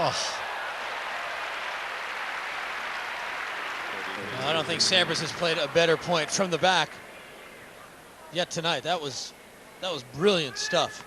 Oh. I don't think Sampras has played a better point from the back yet tonight. That was brilliant stuff.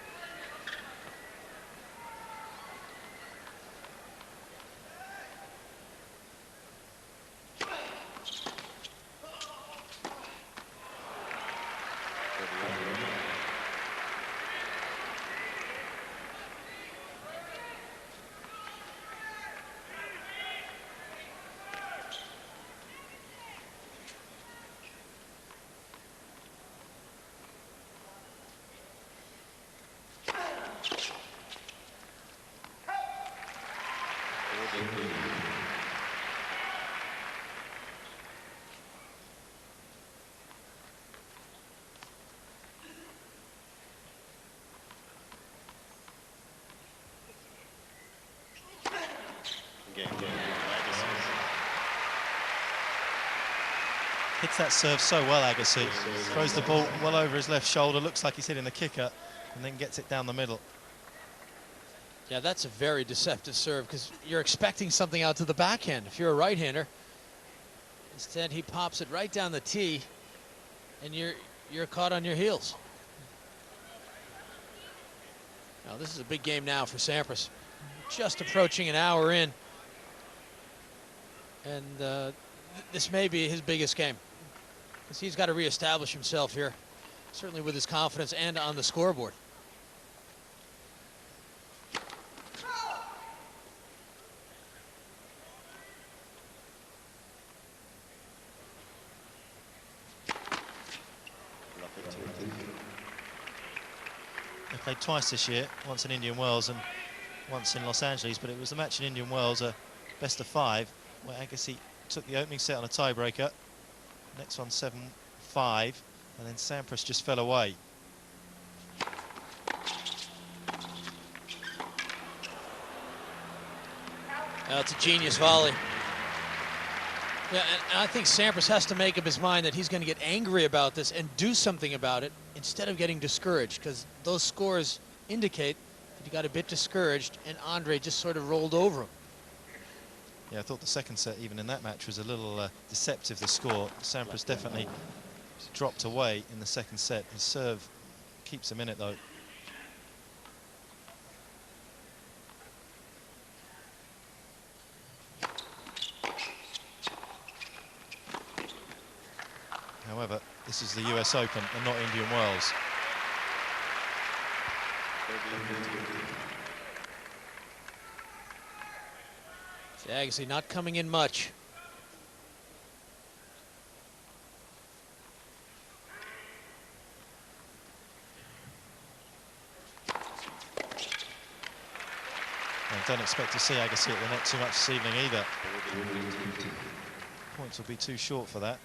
Hits that serve so well, Agassi. Throws the ball well over his left shoulder, looks like he's hitting the kicker, and then gets it down the middle. Yeah, that's a very deceptive serve because you're expecting something out to the backhand if you're a right-hander. Instead, he pops it right down the tee, and you're caught on your heels. Now, this is a big game now for Sampras. Just approaching an hour in, and this may be his biggest game. Because he's got to reestablish himself here, certainly with his confidence and on the scoreboard. They played twice this year, once in Indian Wells and once in Los Angeles, but it was the match in Indian Wells, a best of 5, where Agassi took the opening set on a tiebreaker. Next one 7-5, and then Sampras just fell away. That's a genius volley. Yeah, and I think Sampras has to make up his mind that he's going to get angry about this and do something about it instead of getting discouraged, because those scores indicate that he got a bit discouraged and Andre just sort of rolled over him. Yeah, I thought the second set, even in that match, was a little deceptive, the score. Sampras definitely dropped away in the second set. His serve keeps him in it, though. However, this is the US Open and not Indian Wells. Agassi not coming in much. I don't expect to see Agassi at the net too much this evening either. Points will be too short for that.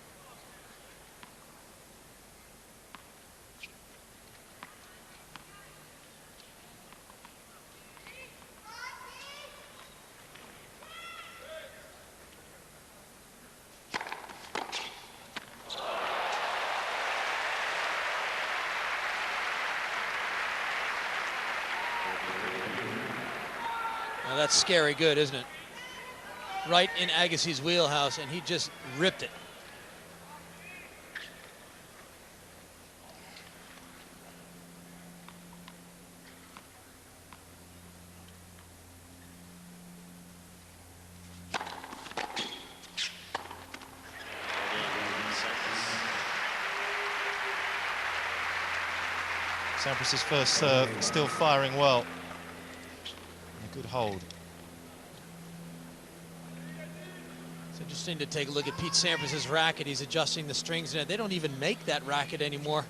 Now that's scary good, isn't it? Right in Agassi's wheelhouse, and he just ripped it. Sampras' first serve, still firing well. A good hold. It's interesting to take a look at Pete Sampras' racket. He's adjusting the strings in it. They don't even make that racket anymore.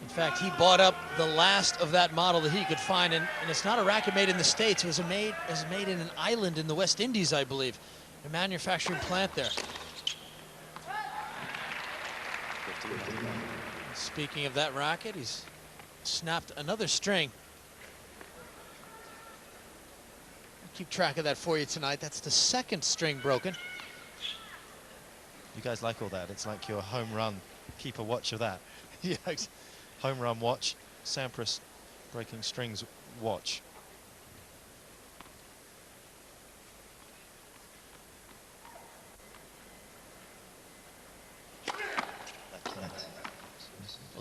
In fact, he bought up the last of that model that he could find, and it's not a racket made in the States. It was made in an island in the West Indies, I believe. A manufacturing plant there. Speaking of that racket, he's snapped another string. I'll keep track of that for you tonight. That's the second string broken. You guys like all that? It's like your home run. Keep a watch of that. Yeah. Home run watch, Sampras breaking strings watch.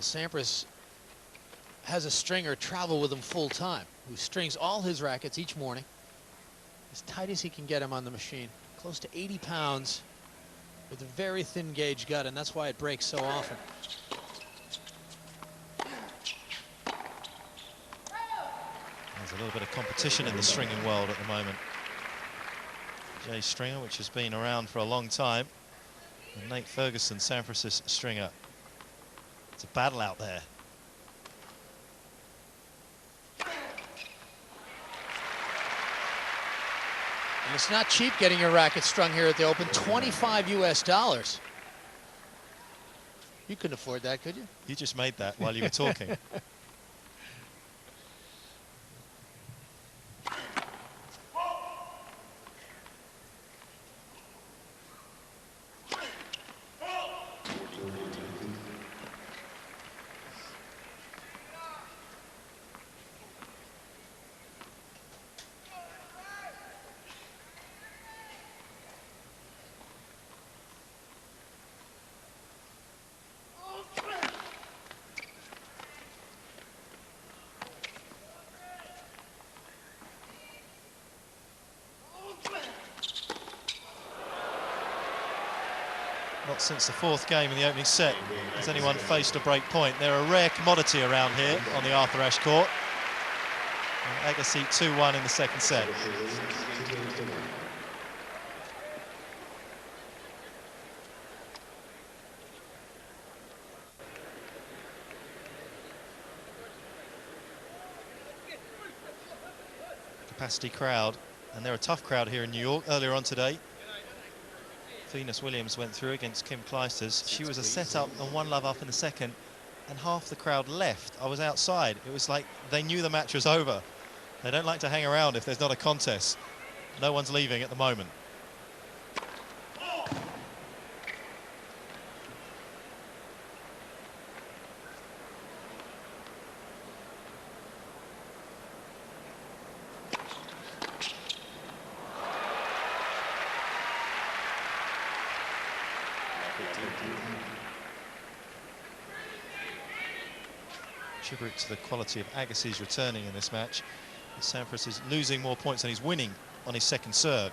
Sampras has a stringer travel with him full time, who strings all his rackets each morning as tight as he can get him on the machine. Close to 80 pounds with a very thin gauge gut, and that's why it breaks so often. There's a little bit of competition in the stringing world at the moment. Jay Stringer, which has been around for a long time, and Nate Ferguson, Sampras' stringer. It's a battle out there. And it's not cheap getting your racket strung here at the Open. $25 US. You couldn't afford that, could you? You just made that while you were talking. Not since the fourth game in the opening set has anyone faced a break point. They're a rare commodity around here on the Arthur Ashe court. And Agassi 2-1 in the second set. Capacity crowd, and they're a tough crowd here in New York. Earlier on today, Venus Williams went through against Kim Clijsters. She was a set up and 1-love up in the second, and half the crowd left. I was outside. It was like they knew the match was over. They don't like to hang around if there's not a contest. No one's leaving at the moment. Tribute to the quality of Agassi's returning in this match. Sampras is losing more points than he's winning on his second serve.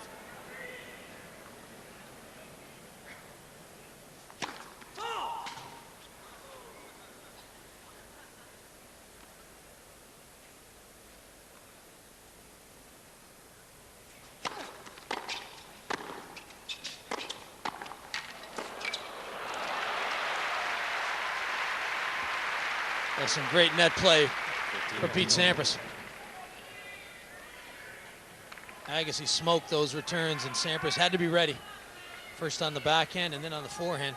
That's some great net play for Pete Sampras. Agassi smoked those returns, and Sampras had to be ready. First on the backhand and then on the forehand.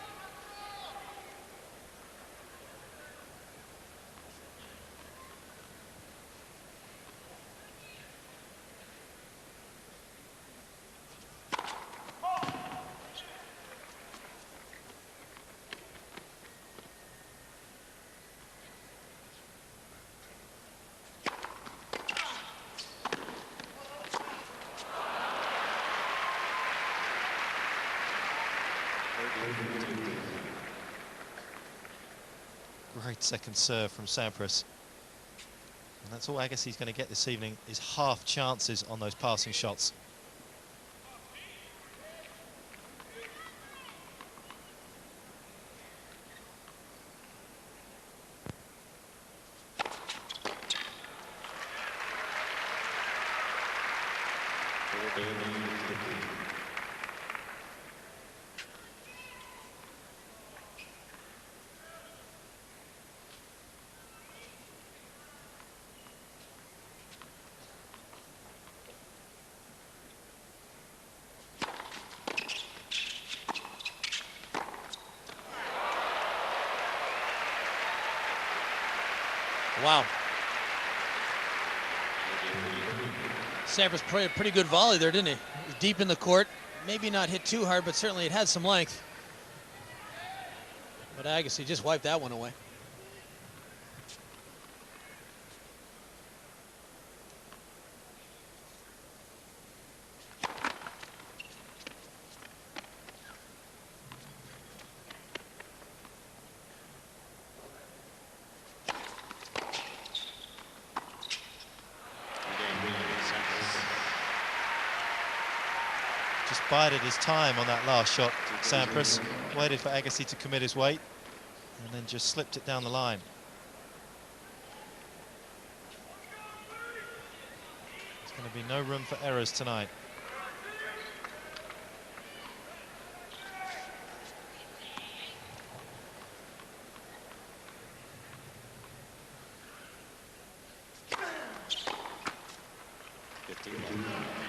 Great second serve from Sampras. And that's all Agassi's going to get this evening, is half chances on those passing shots. Wow. Sampras played a pretty good volley there, didn't he? Deep in the court. Maybe not hit too hard, but certainly it had some length. But Agassi just wiped that one away. bided his time on that last shot, Sampras. Waited for Agassi to commit his weight and then just slipped it down the line. There's going to be no room for errors tonight.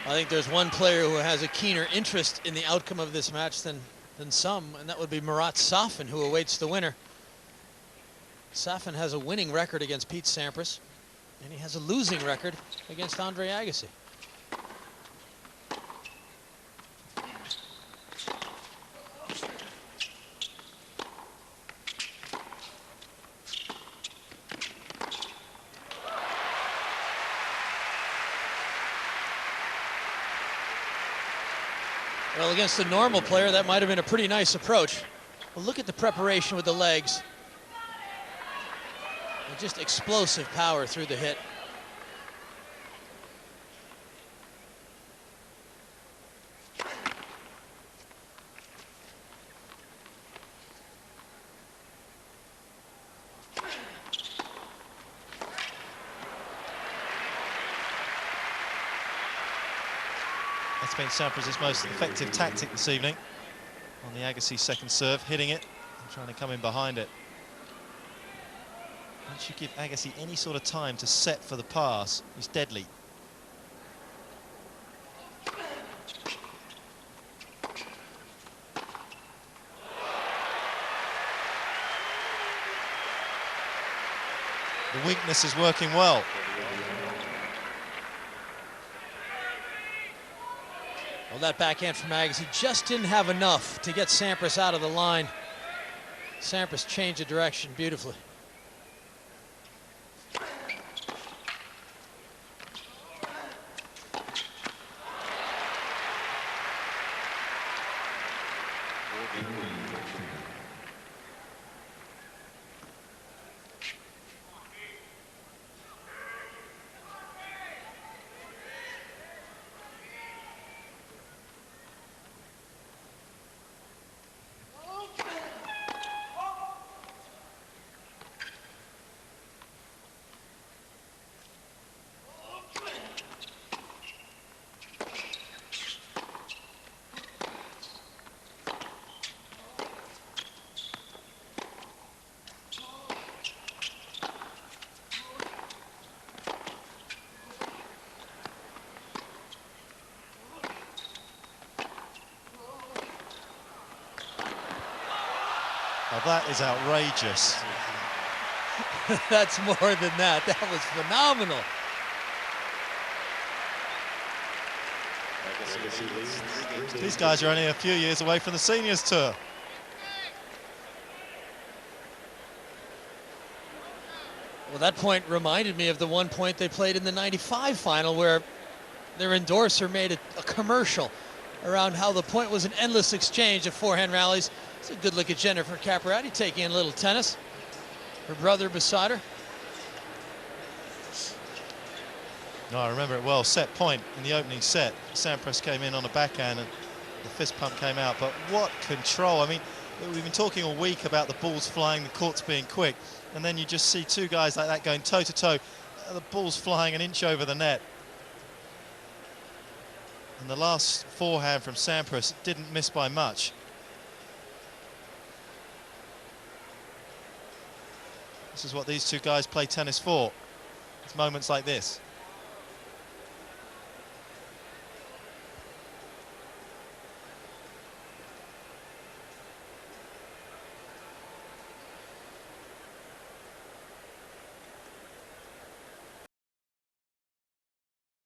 I think there's one player who has a keener interest in the outcome of this match than some, and that would be Marat Safin, who awaits the winner. Safin has a winning record against Pete Sampras, and he has a losing record against Andre Agassi. Well, against a normal player, that might have been a pretty nice approach. But look at the preparation with the legs. And just explosive power through the hit. That's been Sampras' most effective tactic this evening on the Agassi second serve, hitting it and trying to come in behind it. Once you give Agassi any sort of time to set for the pass, he's deadly. The weakness is working well. Well, that backhand from Agassi just didn't have enough to get Sampras out of the line. Sampras changed the direction beautifully. Oh, that is outrageous. That's more than that. That was phenomenal. These guys are only a few years away from the seniors tour. Well, that point reminded me of the one point they played in the '95 final where their endorser made a commercial around how the point was an endless exchange of forehand rallies. It's a good look at Jennifer Capriati taking in a little tennis. Her brother beside her. No, I remember it well. Set point in the opening set. Sampras came in on a backhand and the fist pump came out. But what control. I mean, we've been talking all week about the balls flying, the courts being quick. And then you just see two guys like that going toe-to-toe. The ball's flying an inch over the net. And the last forehand from Sampras didn't miss by much. This is what these two guys play tennis for. It's moments like this.